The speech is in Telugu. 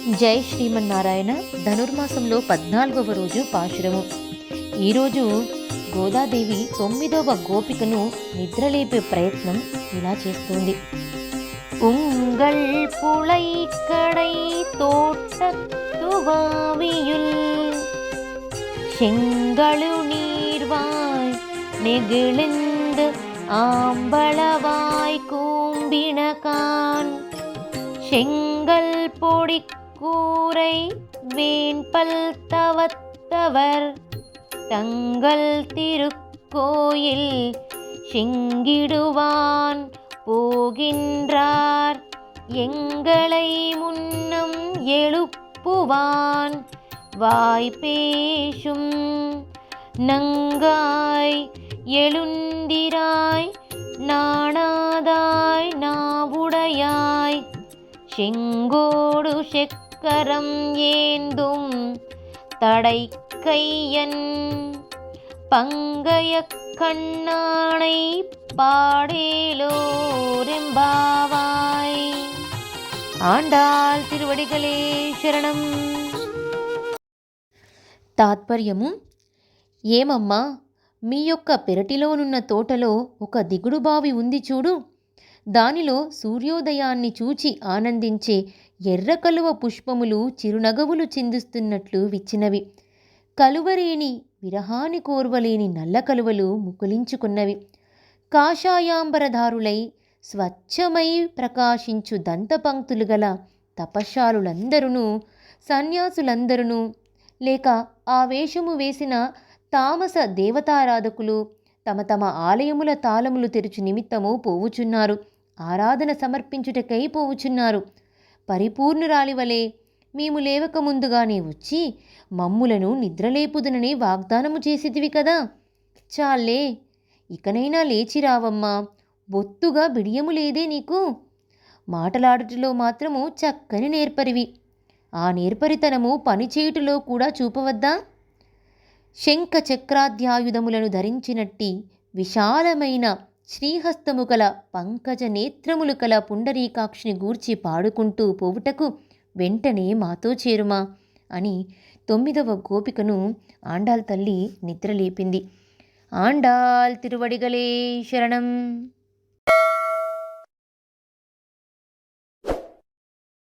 జై శ్రీమన్నారాయణ. ధనుర్మాసంలో 14వ రోజు పాశురము. ఈరోజు గోదాదేవి 9వ గోపికను నిద్రలేపే ప్రయత్నం ఇలా చేస్తుంది. ఉంగళ్ పుళై కడై తోటత్తువావియుల్ செங்கழு நீர்வாய் நெகிழ்ந்து ஆம்பளவாய் கூம்பினகான் செங்கல் பொடி கூரை வேண்பல் தவத்தவர் தங்கள் திருக்கோயில் செங்கிடுவான் போகின்றார் எங்களை முன்னம் எழுப்புவான் வாய்ப்பேசும் நங்காய் எழுந்திராய் நாணாதாய் நாவுடையாய் செங்கோடு செக்கரம் ஏந்தும் தடை கையன் பங்கைய கண்ணானை பாடேலோரெம்பாவாய். ఆండాళ్ తిరువడిగలే శరణం. తాత్పర్యము: ఏమమ్మా, మీ యొక్క పెరటిలోనున్న తోటలో ఒక దిగుడు బావి ఉంది చూడు. దానిలో సూర్యోదయాన్ని చూచి ఆనందించే ఎర్ర కలువ పుష్పములు చిరునగవులు చిందుస్తున్నట్లు విచ్చినవి. కలువరేని విరహాని కోర్వలేని నల్ల కలువలు ముకులించుకున్నవి. కాషాయాంబరధారులై స్వచ్ఛమై ప్రకాశించు దంతపంక్తులు గల తపశ్శాలులందరూ, సన్యాసులందరూ, లేక ఆవేశము వేసిన తామస దేవతారాధకులు తమ తమ ఆలయముల తాళములు తెరుచు నిమిత్తము పోవుచున్నారు. ఆరాధన సమర్పించుటకై పోవుచున్నారు. పరిపూర్ణురాలివలే మేము లేవక ముందుగానే వచ్చి మమ్ములను నిద్రలేపుదునని వాగ్దానము చేసిదివి కదా. చాలే, ఇకనైనా లేచి రావమ్మా. బొత్తుగా బిడియము లేదే నీకు. మాటలాడుటలో మాత్రము చక్కని నేర్పరివి. ఆ నేర్పరితనము పనిచేయుటలో కూడా చూపవద్దా? శంఖ చక్రాధ్యాయుధములను ధరించినట్టి విశాలమైన శ్రీహస్తము కల పంకజ నేత్రములు కల పుండరీకాక్షిని గూర్చి పాడుకుంటూ పోవుటకు వెంటనే మాతో చేరుమా అని 9వ గోపికను ఆండాళ్ తల్లి నిద్రలేపింది. ఆండాళ్ తిరువడిగలే శరణం.